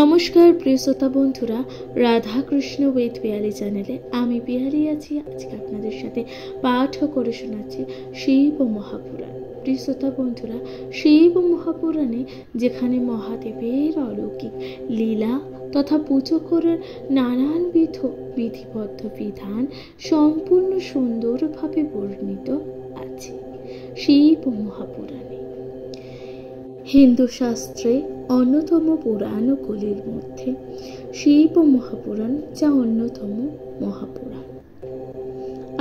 নমস্কার প্রিয় শ্রোতা বন্ধুরা, রাধাকৃষ্ণ উইথ পিয়ালি চ্যানেলে আমি পিয়ালি আছি। আজকে আপনাদের সাথে পাঠ করে শোনাচ্ছি শিব মহাপুরাণ। প্রিয় শ্রোতা বন্ধুরা, শিব মহাপুরাণে যেখানে মহাদেবের অলৌকিক লীলা তথা পুজো করার নানানবিধ বিধিবদ্ধ বিধান সম্পূর্ণ সুন্দরভাবে বর্ণিত আছে শিব মহাপুরাণে। হিন্দু শাস্ত্রে অন্যতম পুরাণগুলির মধ্যে শিব মহাপুরাণ যা অন্যতম মহাপুরাণ।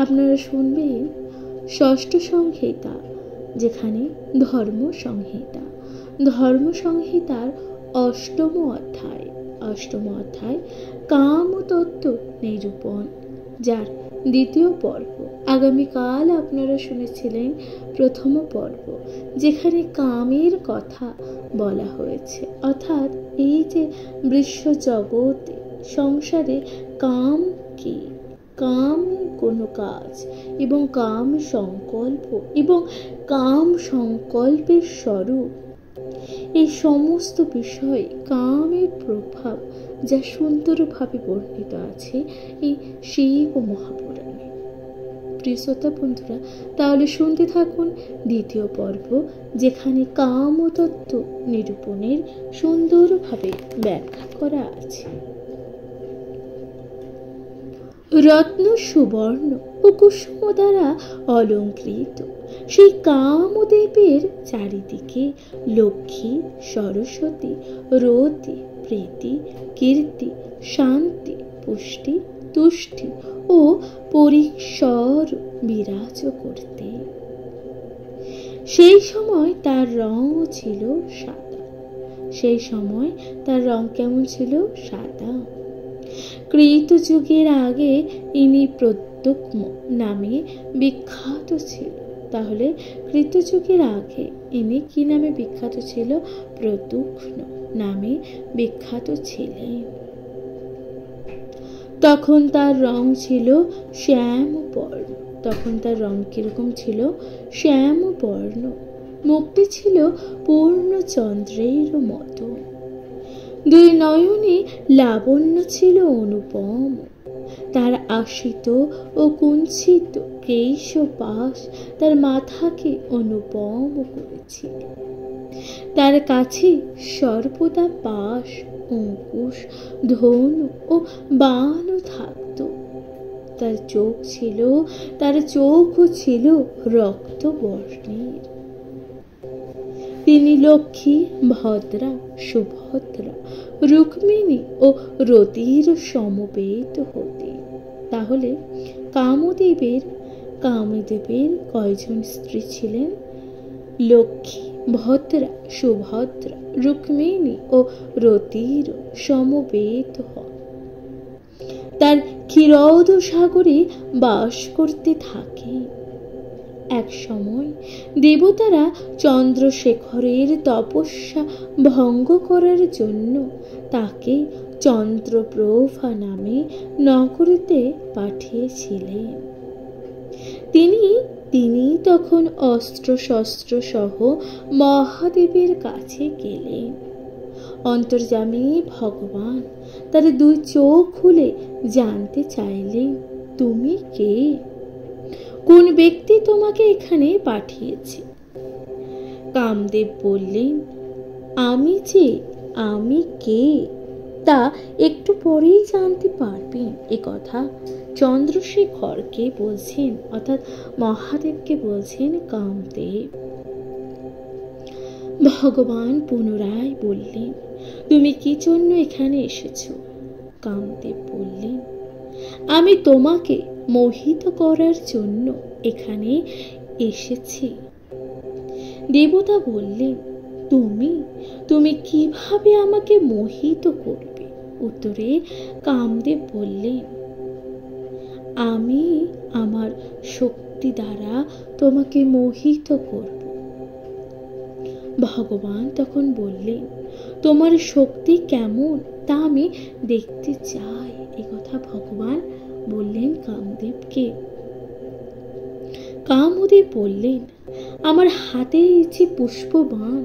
আপনারা শুনবেন ষষ্ঠ সংহিতা, যেখানে ধর্ম সংহিতার অষ্টম অধ্যায় কামতত্ত্ব নিরূপণ, যার দ্বিতীয় পর্ব। আগামীকাল আপনারা শুনেছিলেন প্রথম পর্ব, যেখানে কামের কথা বলা হয়েছে, অর্থাৎ এই যে বিশ্ব জগতে সংসারে কাম কি, কাম কোনো কাজ এবং কাম সংকল্প এবং কাম সংকল্পের স্বরূপ, এই সমস্ত বিষয়ে কামের প্রভাব যা সুন্দরভাবে বর্ণিত আছে এই শিব মহাপুরাণে। প্রিয় শ্রোতা বন্ধুরা, তাহলে শুনতে থাকুন দ্বিতীয় পর্ব, যেখানে কামতত্ত্ব নিরূপণের সুন্দরভাবে ব্যাখ্যা করা আছে। রত্ন সুবর্ণ ও কুসুম দ্বারা অলঙ্কৃত সেই কামদেবের চারিদিকে লক্ষ্মী, সরস্বতী, রতি, প্রীতি, কীর্তি, শান্তি, পুষ্টি, তুষ্টি ও পরিসর বিরাজ করতে। সেই সময় তার রং ছিল কেমন ছিল? সাদা। কৃতযুগের আগে ইনি প্রদ্যুম্ন নামে বিখ্যাত ছিল। তাহলে কৃতযুগের আগে ইনি কি নামে বিখ্যাত ছিল? প্রদ্যুম্ন নামে বিখ্যাত ছিলেন। তখন তার রং ছিল শ্যামবর্ণ। কিরকম ছিল? শ্যামবর্ণ। মুখটি ছিল পূর্ণচন্দ্রের মতো। দুই নয়নে লাবণ্য ছিল অনুপম। তার আশিত ও কুঞ্চিত কেশপাশ তার মাথাকে অনুপম করেছিল। তার কাছে সর্বদা পাশ, অঙ্কুশ, ধনু ও বাণ থাকত। তার চোখও ছিল রক্তবর্ণের। তিনি লক্ষ্মী, ভদ্রা, সুভদ্রা, রুক্মিণী ও রতির সমবেত হতেন। তাহলে কামদেবের কয়জন স্ত্রী ছিলেন? লক্ষ্মী, ভদ্রা, সুভদ্রা, রুক্মিণী ও রতির সমবেত হন। তার ক্ষীরোদ সাগরে বাস করতে থাকে। এক সময় দেবতারা চন্দ্রশেখরের তপস্যা ভঙ্গ করার জন্য তাকে চন্দ্রপ্রভা নামে নগরীতে পাঠিয়েছিলেন। তিনি তখন অস্ত্র শস্ত্র সহ মহাদেবের কাছে গেলেন। অন্তর্যামী ভগবান তার দুই চোখ খুলে জানতে চাইলেন, তুমি কে? কোন ব্যক্তি তোমাকে এখানে পাঠিয়েছে? কামদেব বললেন, আমি কে তা একটু পরেই জানতে পারবেন। এ কথা চন্দ্রশেখরকে বলছেন, অর্থাৎ মহাদেবকে বলছেন কামদেব। ভগবান পুনরায় বললেন, তুমি কি জন্য এখানে এসেছো? কামদেব বললেন, আমি তোমাকে মোহিত করার জন্য এখানে এসেছি। দেবতা বললেন, তুমি কিভাবে আমাকে মোহিত করবে? উত্তরে কামদেব বললেন, আমি আমার শক্তি দ্বারা তোমাকে মোহিত করব। ভগবান তখন বললেন, তোমার শক্তি কেমন তা আমি দেখতে চাই। এ কথা ভগবান বললেন কামদেবকে। কামদেব বললেন, আমার হাতে এই যে পুষ্পবাণ,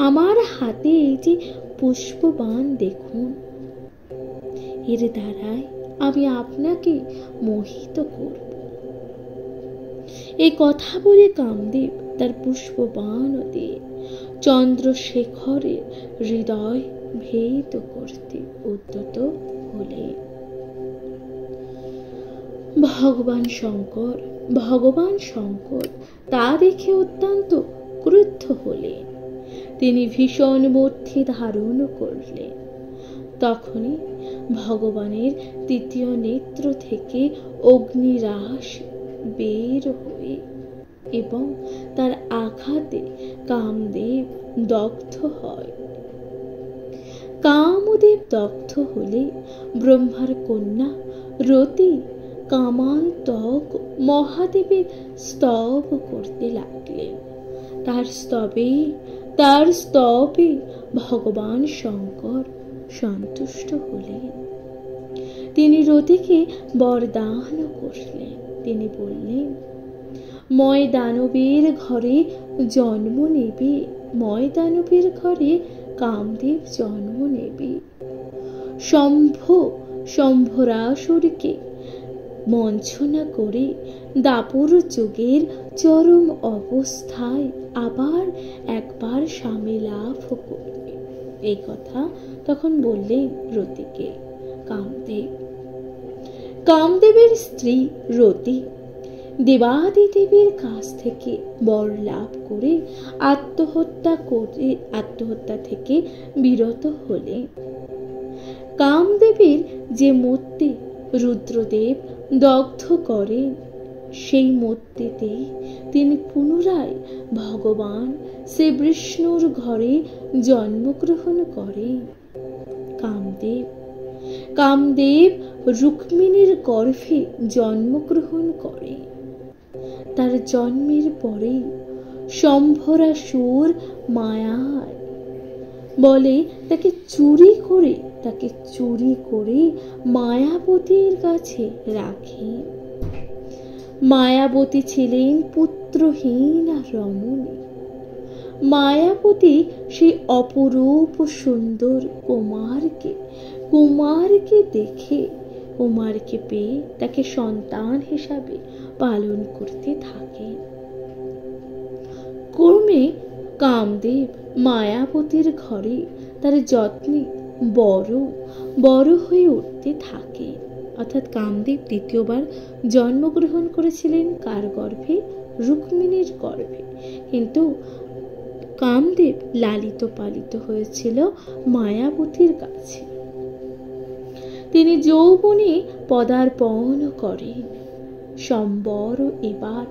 আমার হাতে এই যে পুষ্পবান দেখুন, এর দ্বারাই আমি আপনাকে মোহিত করব। এই কথা বলে কামদেব তার পুষ্পবাণ দিয়ে চন্দ্রশেখরের হৃদয় ভেদ করতে উদ্যত হলেন। ভগবান শঙ্কর তা দেখে অত্যন্ত ক্রুদ্ধ হলেন। তিনি ভীষণ মূর্তি ধারণ করলেন। তখনই ভগবানের তৃতীয় নেত্র থেকে অগ্নিরাশ বের হয়ে এবং তার আঘাতে কামদেব দগ্ধ হয়। কামদেব দগ্ধ হলে ব্রহ্মার কন্যা রতি কামান্তক মহাদেবের স্তব করতে লাগলেন। তার স্তবে ভগবান শঙ্কর সন্তুষ্ট হলেন। তিনি রতিকে বরদান করলেন। তিনি বললেন, ময় দানবের ঘরে জন্ম নেবে, ময় দানবের ঘরে কামদেব জন্ম নেবে। শম্ভরাসুরকে মঞ্চনা করে দাপর যুগের চরম অবস্থায় আবার একবার স্বামী লাভ করবে। এই কথা তখন বললেন রতিকে কামদেবের স্ত্রী রতি দেবাদিদেবের কাছ থেকে বর লাভ করে আত্মহত্যা থেকে বিরত হলেন। কামদেবের যে মূর্তি রুদ্রদেব দগ্ধ করেন, সেই মূর্তিতে তিনি পুনরায় ভগবান শ্রীবিষ্ণুর ঘরে জন্মগ্রহণ করেন। কামদেব রুক্মিণীর গর্ভে জন্মগ্রহণ করে। তার জন্মের পরেই শম্ভরাসুর মায়ার বলে তাকে চুরি করে মায়াবতীর কাছে রাখেন। মায়াবতী ছিলেন পুত্রহীন রমণী। মায়াবতী সেই অপরূপ সুন্দর কুমারকে পেয়ে তাকে সন্তান হিসাবে পালন করতে থাকেন। ক্রমে কামদেব মায়াবতীর ঘরে তার যত্নে বড় হয়ে উঠতে থাকে। অর্থাৎ কামদেব দ্বিতীয়বার জন্মগ্রহণ করেছিলেন কার গর্ভে? রুক্মিণীর গর্ভে। কিন্তু কামদেব লালিত পালিত হয়েছিল মায়াবতীর কাছে। তিনি যৌবনে পদার্পণ করেন। সম্বর এবার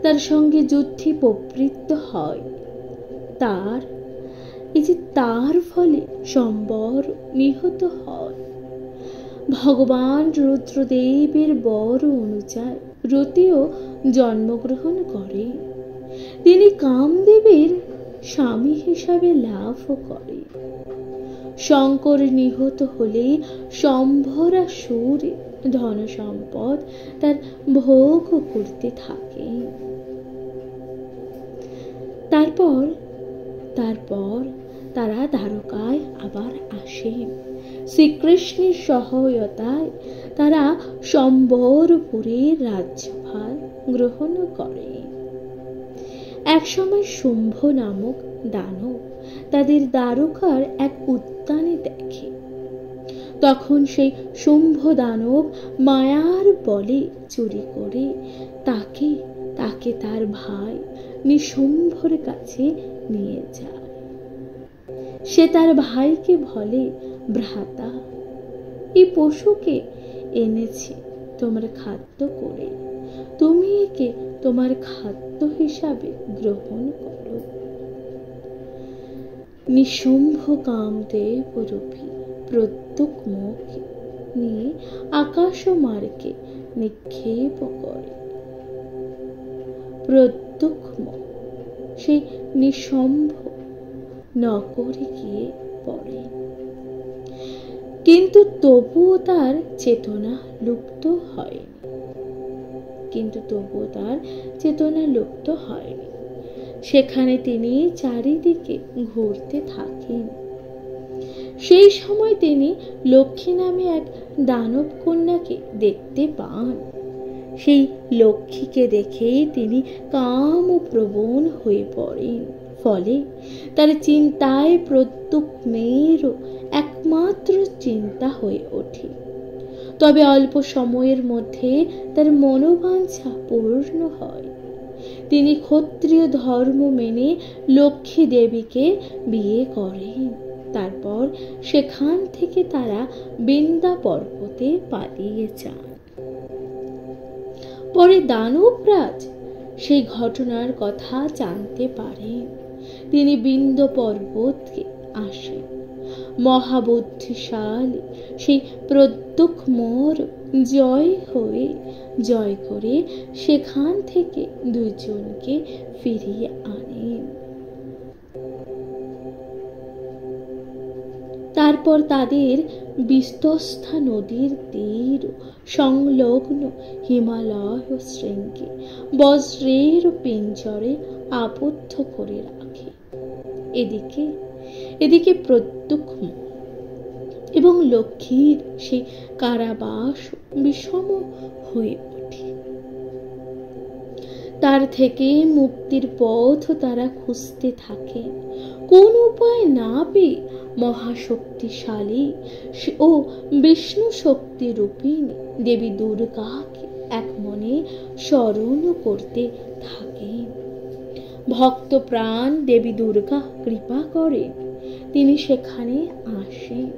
তার সঙ্গে যুদ্ধে প্রবৃত্ত হয়। তার ফলে সম্বর নিহত হয়। ভগবান রুদ্রদেবের বর অনুযায়ী রতিও জন্মগ্রহণ করে। তিনি কামদেবের স্বামী হিসাবে লাভ করে। শঙ্কর নিহত হলে শম্ভরাসুর ধন সম্পদ তার ভোগ করতে থাকে। তারপর তারা দ্বারকায় আবার আসেন। শ্রীকৃষ্ণের সহায়তায় তারা সম্বরপুরের রাজ্যভার গ্রহণ করে। একসময় শুম্ভ নামক দানব তাদের দ্বারকার এক উদ্যানে দেখে। তখন সেই শুম্ভ দানব মায়ার বলে চুরি করে তাকে তার ভাই নিশুম্ভর কাছে নিয়ে যায়। সে তার ভাইকে বলে, ভ্রাতা, এই পশুকে এনেছি তোমার খাদ্য করে, তুমি একে তোমার খাদ্য হিসাবে গ্রহণ করো। নিশুম্ভ কামদেব রূপী প্রত্যেক মুখে নিয়ে আকাশ মার্গে নিক্ষেপ করে। প্রত্যেক সেই নিঃসম্ভ নগরে গিয়ে পড়ে। কিন্তু তবুও তার চেতনা লুপ্ত হয়নি। সেখানে তিনি চারিদিকে ঘুরতে থাকেন। সেই সময় তিনি লক্ষ্মী নামে এক দানব কন্যাকে দেখতে পান। সেই লক্ষ্মীকে দেখেই তিনি কামপ্রবণ হয়ে পড়েন। ফলে তার চিন্তায় প্রত্যেক মেয়েরও একমাত্র চিন্তা হয়ে ওঠে। তবে অল্প সময়ের মধ্যে তার মনোবাঞ্ছা পূর্ণ হয়। তিনি ক্ষত্রিয় ধর্ম মেনে লক্ষ্মী দেবীকে বিয়ে করেন। তারপর সেখান থেকে তারা বিন্ধ্যা পর্বতে পালিয়ে যান। পরে দানবরাজ সেই ঘটনার কথা জানতে পারেন। তিনি বিন্ধ্য পর্বতকে আসেন। মহাবুদ্ধিশালী সেই প্রত্যেক মোর জয় করে সেখান থেকে দুইজনকে ফিরিয়ে আনেন। তারপর তাদের বিস্তস্থা নদীর তীর সংলগ্ন হিমালয় শৃঙ্গে বজ্রের পিঞ্জরে আবদ্ধ করে রাখে। এদিকে প্রত্যেক এবং লক্ষ্মীর সেই কারাবাস বিষম হয়ে ওঠে। তার থেকে মুক্তির পথ তারা খুঁজতে থাকে। কোন উপায় না পেয়ে মহাশক্তিশালী ও বিষ্ণু শক্তি রূপিণী দেবী দুর্গাকে এক মনে স্মরণ করতে থাকেন। ভক্ত প্রাণ দেবী দুর্গা কৃপা করেন। তিনি সেখানে আসেন।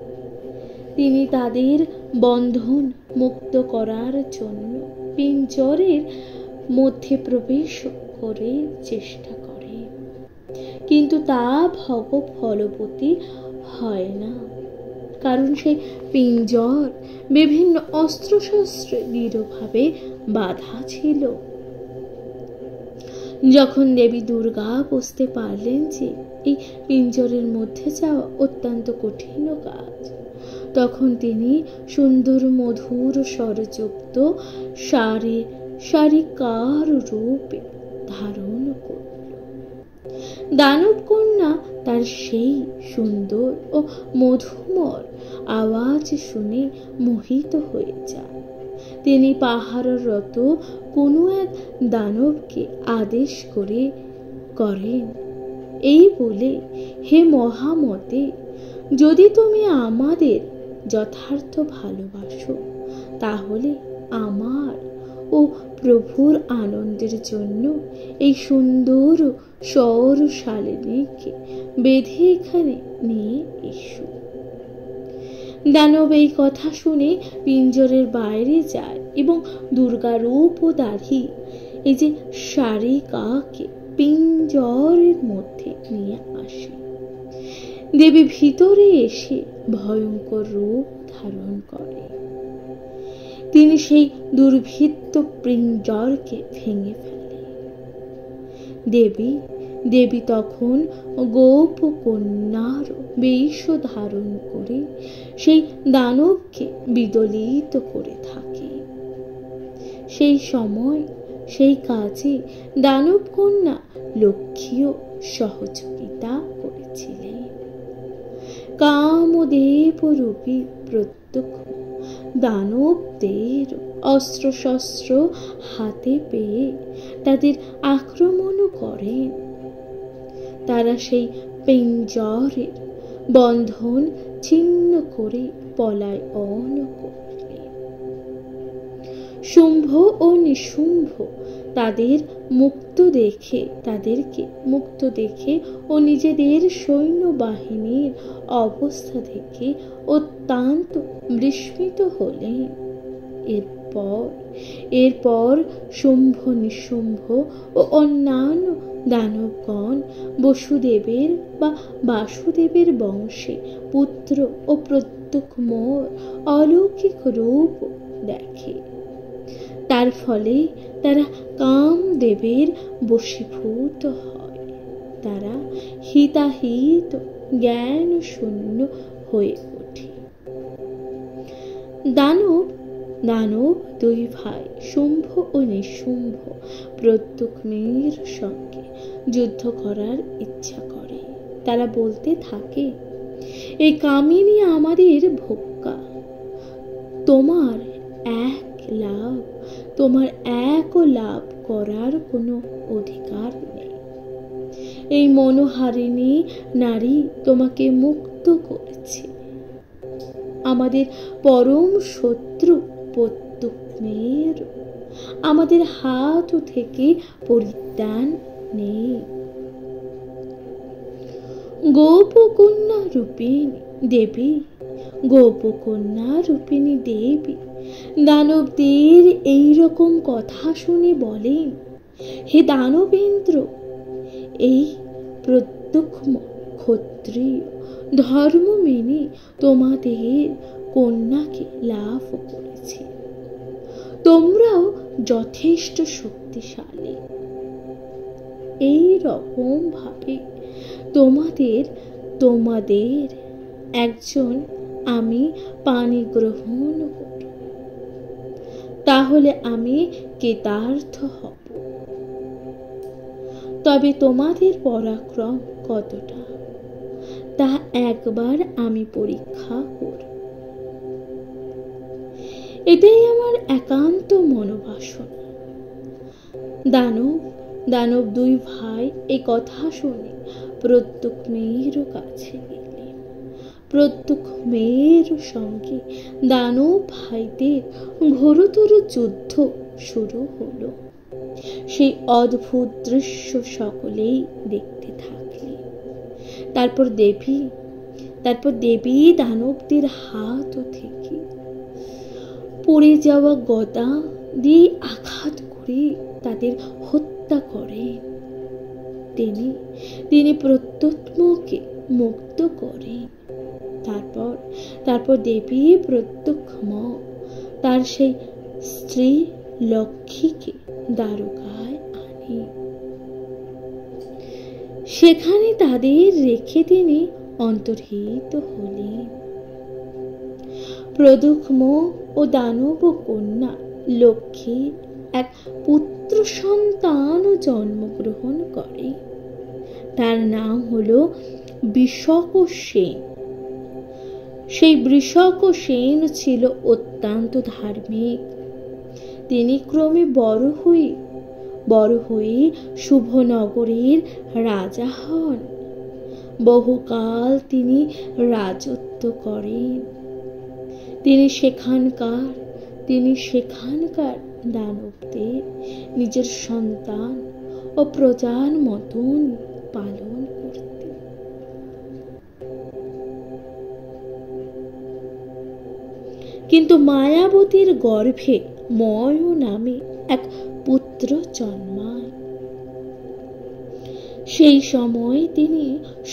তিনি তাদের বন্ধন মুক্ত করার জন্য পিঞ্জরের মধ্যে প্রবেশ করে চেষ্টা করে, কিন্তু তা ফলবতী হয় না। কারণ সেই পিঞ্জর বিভিন্ন অস্ত্রশস্ত্রে দৃঢ়ভাবে বাঁধা ছিল। যখন দেবী দুর্গা বুঝতে পারলেন যে এই পিঞ্জরের মধ্যে যাওয়া অত্যন্ত কঠিন কাজ, তখন তিনি সুন্দর মধুর স্বরযুক্ত শারিকার রূপে ধারণ করল। দানব কন্যা তার সেই সুন্দর ও মধুমর আওয়াজ শুনে মোহিত হয়ে যায়। তিনি পাহাড়রত কোনো এক দানবকে আদেশ করেন, এই বলে, হে মহামতে, যদি তুমি আমাদের যথার্থ ভালোবাসো, তাহলে আমার ও প্রভুর আনন্দের জন্য এই সুন্দর সৌরশালিনীকে বেঁধে এখানে নিয়ে এসো। দানব এই কথা শুনে পিঞ্জরের বাইরে যায় এবং দুর্গারূপ ও দাড়ি এই যে শারিকাকে পিঞ্জরের মধ্যে নিয়ে আসে। দেবী ভিতরে এসে ভয়ঙ্কর রূপ ধারণ করে। তিনি সেই দুর্ভিত্ত পিঞ্জরকে ভেঙে ফেলে। দেবী তখন গোপ কন্যার বেশ ধারণ করে সেই দানবকে বিদলিত করে থাকে। সেই সময় সেই কাজে দানব কন্যা লক্ষ্মীও সহযোগিতা করেছিলেন। কামদেব রূপী প্রত্যেক দানবদের অস্ত্রশস্ত্র হাতে পেয়ে তাদের আক্রমণ করেন। তারা সেই পিঞ্জরের বন্ধন ছিন্ন করে পলায়ন করলেন। শুম্ভ ও নিশুম্ভ তাদেরকে মুক্ত দেখে ও নিজেদের সৈন্যবাহিনীর অবস্থা দেখে অত্যন্ত বিস্মিত হলেন। এরপর শুম্ভ নিশুম্ভ ও অন্যান্য দানবগণ বাসুদেবের বংশে পুত্র ও প্রত্যেক মোর অলৌকিক রূপ দেখে। তার ফলে তারা কামদেবের বশীভূত হয়। তারা হিতাহিত জ্ঞান শূন্য হয়ে ওঠে। দানব দুই ভাই শুম্ভ ও নিশুম্ভ প্রত্যেক মেয়ের সঙ্গে যুদ্ধ করার ইচ্ছা করে। তারা বলতে থাকে, এই কামিনী আমাদের ভোক্তা। তোমার এক লাভ করার কোনো অধিকার নেই। এই মনোহারিণী নারী তোমাকে মুক্ত করেছে। আমাদের পরম শত্রু প্রত্যুক মেয়ের আমাদের হাত থেকে পরিত্রাণ নেই। গোপকন্যা রূপিণী দেবী দানবদের এই রকম কথা শুনে বলেন, হে দানবেন্দ্র, এই প্রত্যুক ক্ষত্রিয় ধর্ম মেনে তোমাদের কন্যাকে লাভ করেছে। তোমরাও যথেষ্ট শক্তিশালী। এই রকম ভাবে তোমাদের একজন আমি পানি গ্রহণ করব, তাহলে আমি কৃতার্থ হব। তবে তোমাদের পরাক্রম কতটা তা একবার আমি পরীক্ষা করব। এটাই আমার একান্ত মনোবাসনা। দানব দুই ভাই এই কথা শুনে প্রত্যেক মেয়ের কাছে গেলেন। প্রত্যেক মেয়ের সঙ্গে দানব ভাইদের ঘোরতর যুদ্ধ শুরু হলো। সেই অদ্ভুত দৃশ্য সকলেই দেখতে থাকলেন। তারপর দেবী দানবদের হাত থেকে পড়ে যাওয়া গদা দিয়ে আঘাত করে তাদের হত্যা করেন। তিনি প্রত্যুত্তমকে মুক্ত করেন। তারপর দেবী প্রত্যুত্তম তার সেই স্ত্রী লক্ষ্মীকে দ্বারকায় আনে। সেখানে তাদের রেখে তিনি অন্তর্হিত হলেন। প্রদ্যুম্ন ও দানব কন্যা লক্ষ্মীর এক পুত্র সন্তান জন্মগ্রহণ করে। তার নাম হলো বৃষক সেন। সেই বৃষক সেন ছিল অত্যন্ত ধার্মিক। তিনি ক্রমে বড় হয়ে শুভনগরের রাজা হন। বহুকাল তিনি রাজত্ব করেন। তিনি সেখানকার দানবদের নিজের সন্তান ও প্রজার মতন পালন করতেন। কিন্তু মায়াবতীর গর্ভে ময় নামে এক পুত্র জন্মায়। সেই সময় তিনি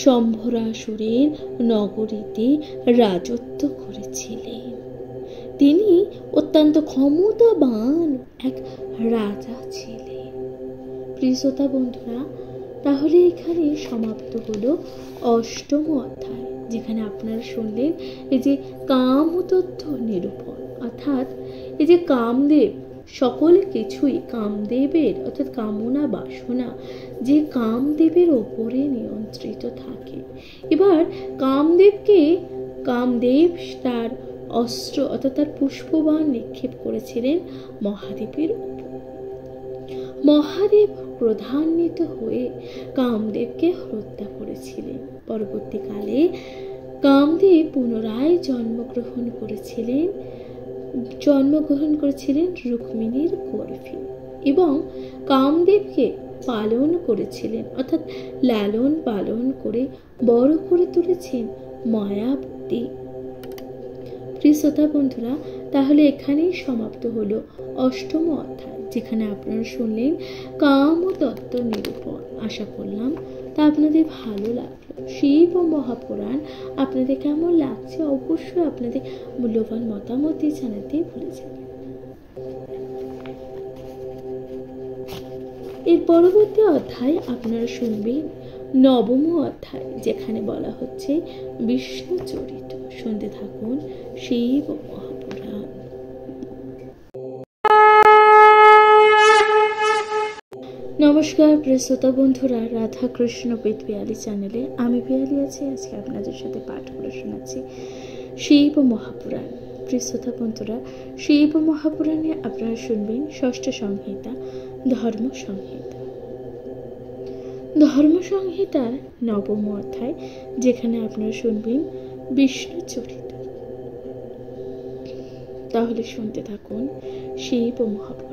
শম্ভরাসুরের নগরীতে রাজত্ব করেছিলেন। তিনি অত্যন্ত ক্ষমতাবান এক রাজা ছিলেন। প্রিয় শ্রোতা বন্ধুরা, তাহলে এখানে সমাপ্ত হলো ৮ম অধ্যায়, যেখানে আপনারা শুনলেন এই যে কামতত্ত্ব নিরূপণ, অর্থাৎ এই যে কামদেব সকল কিছুই কামদেবের অর্থাৎ কামনা বাসনা যে কামদেবের ওপরে নিয়ন্ত্রিত থাকে। এবার কামদেব তার অস্ত্র অর্থাৎ তার পুষ্পবাণ নিক্ষেপ করেছিলেন মহাদেবের উপর। মহাদেব ক্রোধান্বিত হয়ে কামদেবকে হত্যা করেছিলেন। পরবর্তীকালে কামদেব পুনরায় জন্মগ্রহণ করেছিলেন রুক্মিণীর গর্ভে এবং কামদেবকে পালন করেছিলেন অর্থাৎ লালন পালন করে বড় করে তুলেছেন মায়াবতী। প্রিয় শ্রোতা বন্ধুরা, তাহলে এখানেই সমাপ্ত হলো ৮ম অধ্যায়, যেখানে আপনারা শুনলেন কামতত্ত্ব নিরূপণ। আশা করলাম তা আপনাদের ভালো লাগলো। শিব ও মহাপুরাণ আপনাদের কেমন লাগছে অবশ্যই আপনাদের মূল্যবান মতামত দিয়ে জানাতে ভুলে যাবেন। এর পরবর্তী অধ্যায় আপনারা শুনবেন ৯ম অধ্যায়, যেখানে বলা হচ্ছে বিষ্ণু চরিত। শুনতে থাকুন শিব ও মহাপুরাণ। নমস্কার প্রিয় শ্রোতা বন্ধুরা, রাধা কৃষ্ণ পেট পিয়ালি চ্যানেলে আমি পিয়ালি আছি। আজকে আপনাদের সাথে পাঠ করে শোনাচ্ছি শিব মহাপুরাণ। প্রিয় শ্রোতা বন্ধুরা, শিব মহাপুরাণে আপনারা শুনবেন ষষ্ঠ সংহিতা ধর্ম সংহিতা। ধর্ম সংহিতার নবম অধ্যায়, যেখানে আপনারা শুনবেন বিষ্ণু চরিত। তাহলে শুনতে থাকুন শিব মহাপুরাণ।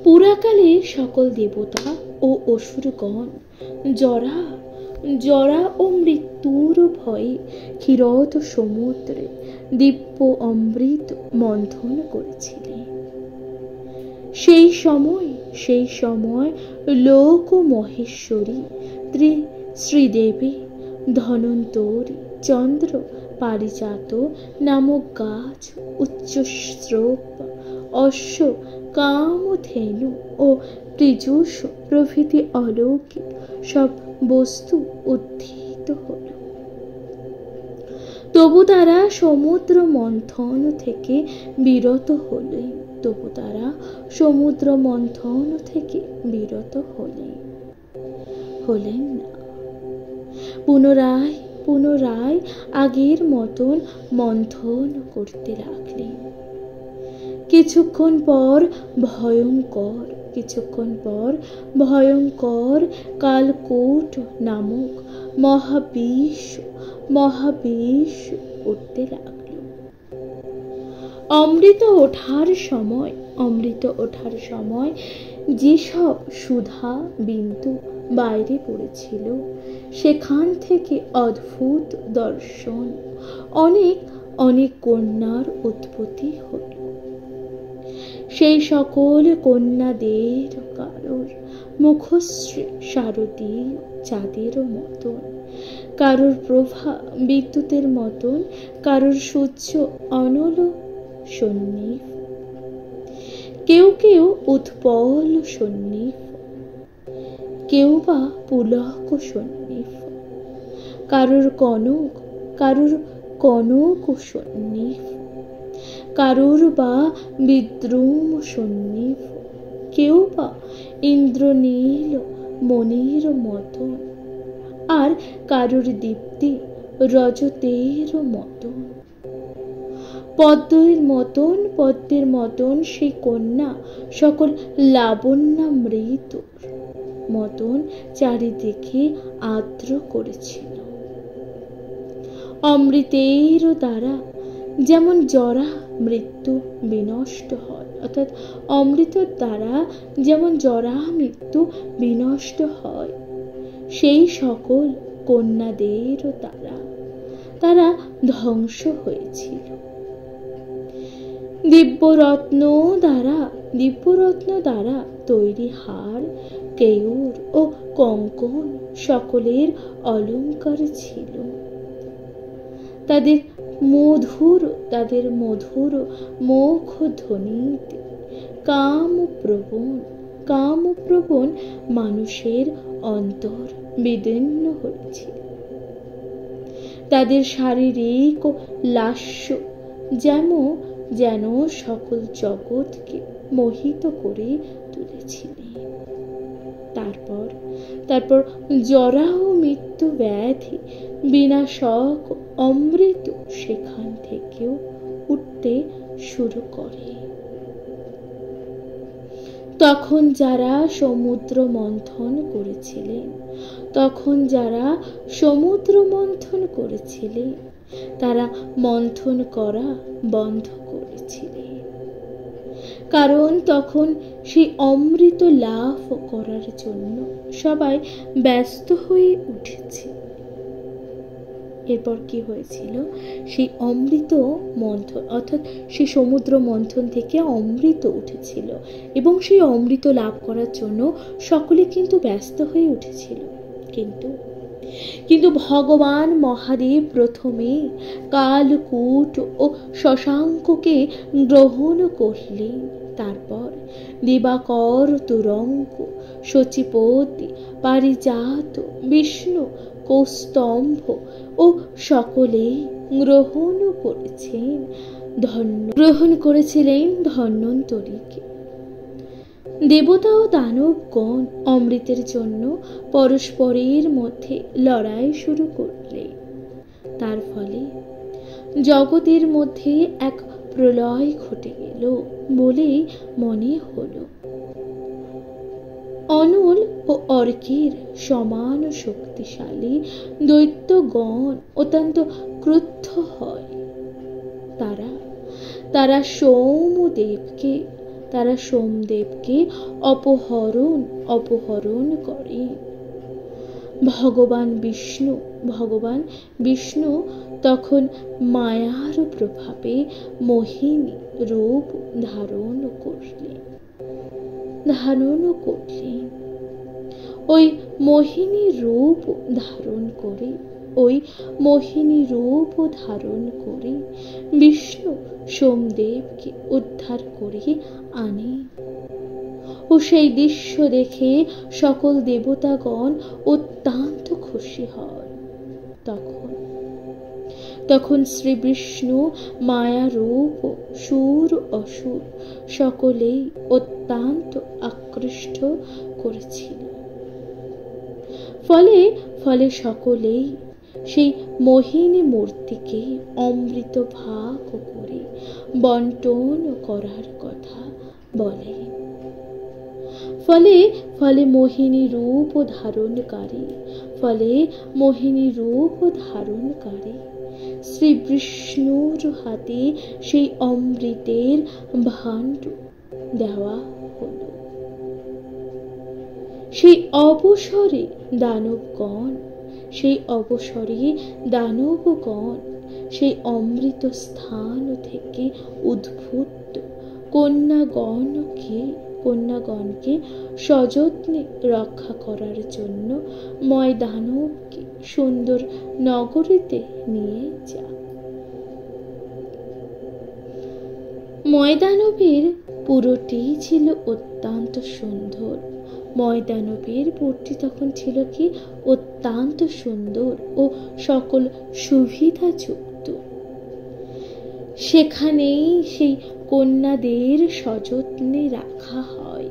পুরাকালে সকল দেবতা ও অসুরগণ জরা ও মৃত্যুর ভয়ে ক্ষীরত সমুদ্রে দিব্য অমৃত মন্থন করেছিলেন। সেই সময় লোক মহেশ্বরী শ্রীদেবী ধনন্তরী চন্দ্র পারিজাত নামক গাছ, উচ্চস্রোত, অশ্ব, কামধেনু ও পীযূষ প্রভৃতি অলৌকিক সব বস্তু উত্থিত হল। তবু তারা সমুদ্র মন্থন থেকে বিরত হলেন না। পুনরায় আগের মতন মন্থন করতে লাগলেন। কিছুক্ষণ পর ভয়ঙ্কর কালকূট নামক মহাবিষ উঠতে লাগল। অমৃত ওঠার সময় যেসব সুধা বিন্দু বাইরে পড়েছিল, সেখান থেকে অদ্ভুত দর্শন অনেক কন্যার উৎপত্তি হল। সেই সকল কন্যাদের কারোর মুখশ্রী শারদীয় চাঁদের মতন, কারোর প্রভা বিদ্যুতের মতন, কারোর সূর্য অনল সন্নিফ, কেউ উৎপল সন্নিফ, কেউ বা পুলক সন্নিফ, কারোর কনক সন্নিফ, কারোর বা বিদ্রুম সন্নিফ, কেউ বা ইন্দ্রনীল মণির মতন, আর কারোর দীপ্তি রজতের মতন। পদ্মের মতন সেই কন্যা সকল লাবণ্যামৃতর মতন চারিদিকে আর্দ্র করেছিল। অমৃতের দ্বারা যেমন জরা মৃত্যু বিনষ্ট হয়, অর্থাৎ অমৃতের দ্বারা যেমন জরা মৃত্যু বিনষ্ট হয়, সেই সকল কন্যাদের দ্বারা তারা ধ্বংস হয়েছিল। দিব্যরত্ন দ্বারা তৈরি হার, কেয়ূর ও কঙ্কন সকলের অলঙ্কার ছিল। তাদের মধুর মুখ ধ্বনিতে কামপ্রবণ মানুষের অন্তর বিদীর্ণ হয়েছিল। তাদের শারীরিক ও লাস্য যেন সকল জগৎকে মোহিত করে তুলেছিলেন। তারপর জরা ও মৃত্যু ব্যাধি বিনাশক অমৃত সেখান থেকেও উঠতে শুরু করে। তখন যারা সমুদ্র মন্থন করেছিলেন তারা মন্থন করা বন্ধ করেছিলেন, কারণ তখন সেই অমৃত লাভ করার জন্য সবাই ব্যস্ত হয়ে উঠেছে। এরপর কি হয়েছিল? সেই অমৃত মন্থন, অর্থাৎ সেই সমুদ্র মন্থন থেকে অমৃত উঠেছিল এবং সেই অমৃত লাভ করার জন্য সকলে কিন্তু ব্যস্ত হয়ে উঠেছিল। কিন্তু ভগবান মহাদেব প্রথমে কালকূট ও শশাঙ্ককে গ্রহণ করলেন। তারপর দিবাকর, তুরঙ্গ, সচিপতি, পারিজাত, বিষ্ণু, কৌস্তম্ভ ও সকলে গ্রহণ করেছিলেন ধন্বন্তরীকে। দেবতা ও দানবগণ অমৃতের জন্য পরস্পরের মধ্যে লড়াই শুরু করলে তার ফলে জগতের মধ্যে এক প্রলয় ঘটে গেল বলে মনে হলো। অনল ও অর্কের সমান শক্তিশালী দৈত্যগণ অত্যন্ত ক্রুদ্ধ হয়। তারা সোমদেবকে অপহরণ করে। ভগবান বিষ্ণু তখন মায়ার প্রভাবে মোহিনী রূপ ধারণ করলেন। ওই মোহিনী রূপ ধারণ করে বিষ্ণু সোমদেবকে উদ্ধার করে আনে। ও সেই দৃশ্য দেখে সকল দেবতাগণ অত্যন্ত খুশি হয়। তখন শ্রী বিষ্ণু মায়ারূপ সুর অসুর সকলেই অত্যন্ত আকৃষ্ট করেছিল। ফলে সকলেই সেই মোহিনী মূর্তিকে অমৃত ভাগ করে বন্টন করার কথা বলে। ফলে মোহিনী রূপ ধারণকারী শ্রী বিষ্ণুর হাতে সেই অমৃতের ভাণ্ড দেওয়া হলো। সেই অবসরে দানবগণ সেই অমৃত স্থান থেকে উদ্ভূত কন্যাগণকে সযত্নে রক্ষা করার জন্য ময়দানবকে সুন্দর নগরীতে নিয়ে যায়। ময়দানবের পুরোটি ছিল অত্যন্ত সুন্দর। ময়দানবের পুরটি তখন ছিল কি অত্যন্ত সুন্দর ও সকল সুবিধাযুক্ত। সেখানেই সেই কন্যাদের সযত্নে রাখা হয়।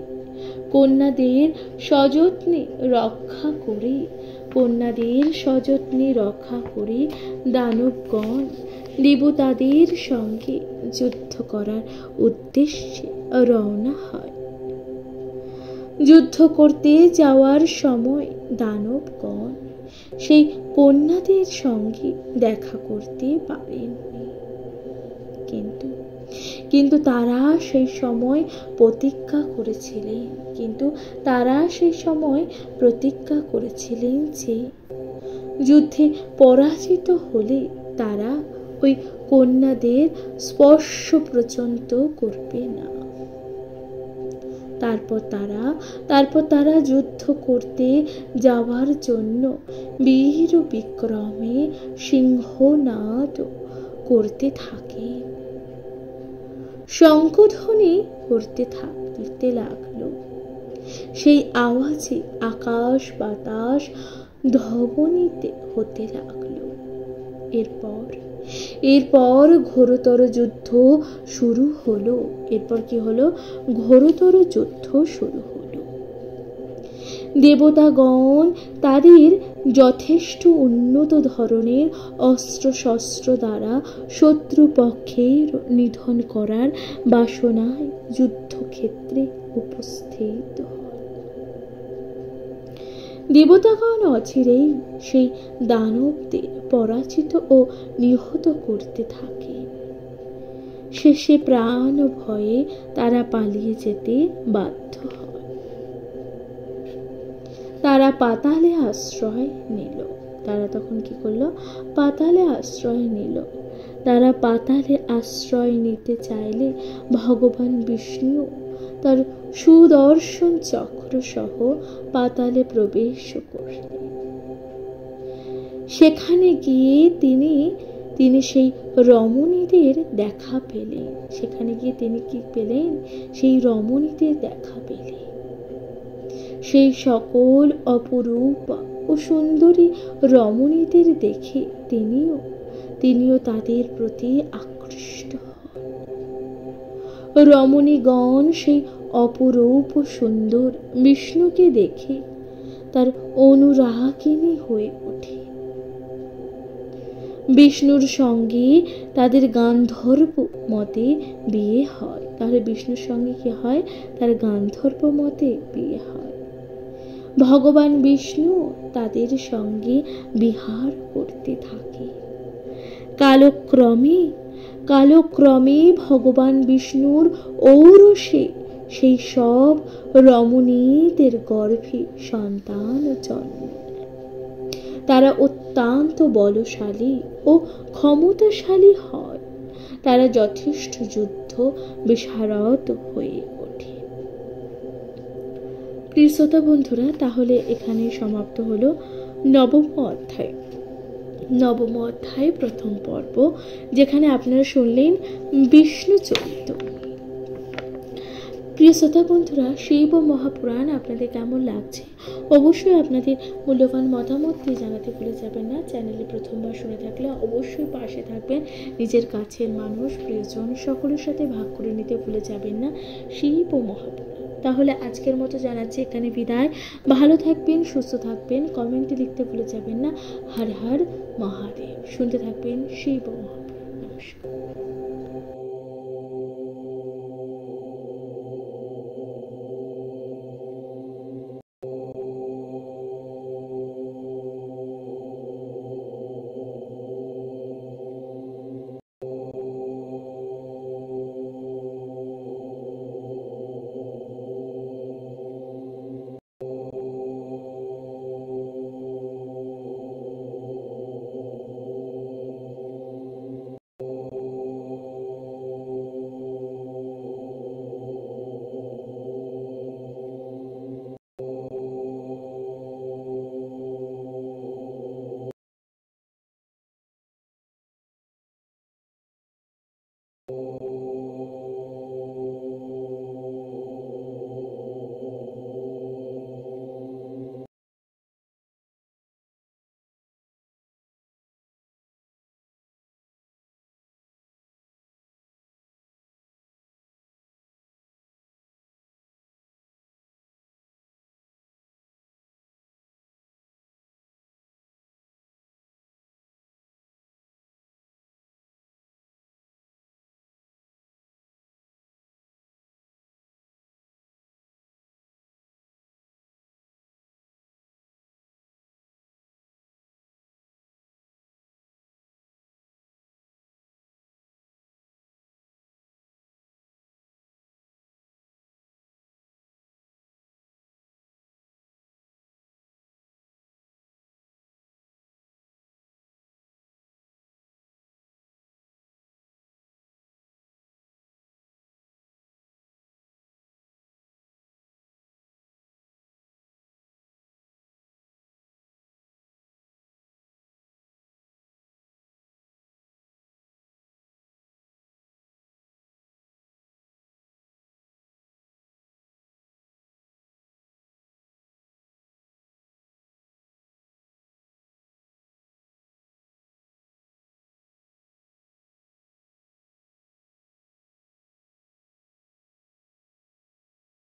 কন্যাদের সযত্নে রক্ষা করে দানবগণ দেবতাদের সঙ্গে যুদ্ধ করার উদ্দেশ্যে রওনা হয়। যুদ্ধ করতে যাওয়ার সময় দানবগণ সেই কন্যাদের সঙ্গে দেখা করতে পারেননি, কিন্তু তারা সেই সময় প্রতিজ্ঞা করেছিলেন যে যুদ্ধে পরাজিত হলে তারা ওই কন্যাদের স্পর্শ পর্যন্ত করবে না। তারপর তারা যুদ্ধ করতে যাওয়ার জন্য বীর বিক্রমে সিংহনাদ করতে থাকে। শঙ্খধ্বনি করতে লাগলো। সেই আওয়াজে আকাশ বাতাস ধ্বনিত হতে লাগলো। এরপর ঘোরতর যুদ্ধ শুরু হলো। ঘোরতর যুদ্ধ শুরু হলো। দেবতাগণ তাদের যথেষ্ট উন্নত ধরনের অস্ত্র শস্ত্র দ্বারা শত্রুপক্ষের নিধন করার বাসনায় যুদ্ধক্ষেত্রে উপস্থিত হয়। দেবতাগণ অচিরেই সেই দানবদের পরাজিত ও নিহত করতে থাকে। শেষে প্রাণ ভয়ে তারা পালিয়ে যেতে বাধ্য হয়। তারা পাতালে আশ্রয় নিল। তারা তখন কি করলো? পাতালে আশ্রয় নিল। তারা পাতালে আশ্রয় নিতে চাইলে ভগবান বিষ্ণু তার সুদর্শন চক্র সহ পাতালে প্রবেশ করলেন। সেখানে গিয়ে তিনি সেই রমণীদের দেখা পেলেন। সেই রমণীদের দেখা পেলেন। সেই সকল অপরূপা ও সুন্দরী রমণীদের দেখে তিনিও তাদের প্রতি আকৃষ্ট হন। রমণীগণ সেই অপরূপ সুন্দর বিষ্ণুকে দেখে তার অনুরাগিনী হয়ে ওঠে। বিষ্ণুর সঙ্গে তাদের গান্ধর্ব মতে বিয়ে হয়। তাহলে বিষ্ণুর সঙ্গে কি হয়? তার গান্ধর্ব মতে বিয়ে হয়। ভগবান বিষ্ণু তাদের সঙ্গে বিহার করতে থাকে। কালক্রমে ভগবান বিষ্ণুর ঔরসে সেই সব রমণীদের গর্ভে সন্তান জন্ম নেয়। তারা অত্যন্ত বলশালী ও ক্ষমতাশালী হয়। তারা যথেষ্ট যুদ্ধ বিশারদ হয়ে ওঠে। প্রিয় শ্রোতা বন্ধুরা, তাহলে এখানে সমাপ্ত হলো নবম অধ্যায়। নবম অধ্যায় প্রথম পর্ব, যেখানে আপনারা শুনলেন বিষ্ণু চরিত। প্রিয় শ্রোতা বন্ধুরা, শিব মহাপুরাণ আপনাদের কেমন লাগছে অবশ্যই আপনাদের মূল্যবান মতামত দিয়ে জানাতে ভুলে যাবেন না। চ্যানেলে প্রথমবার শুনে থাকলে অবশ্যই পাশে থাকবেন। নিজের কাছের মানুষ, প্রিয়জন সকলের সাথে ভাগ করে নিতে ভুলে যাবেন না শিব মহাপুরাণ। তাহলে আজকের মতো জানাচ্ছি এখানে বিদায়। ভালো থাকবেন, সুস্থ থাকবেন, কমেন্টে লিখতে ভুলে যাবেন না হর হর মহাদেব। শুনতে থাকবেন শিব মহাপুরাণ। নমস্কার।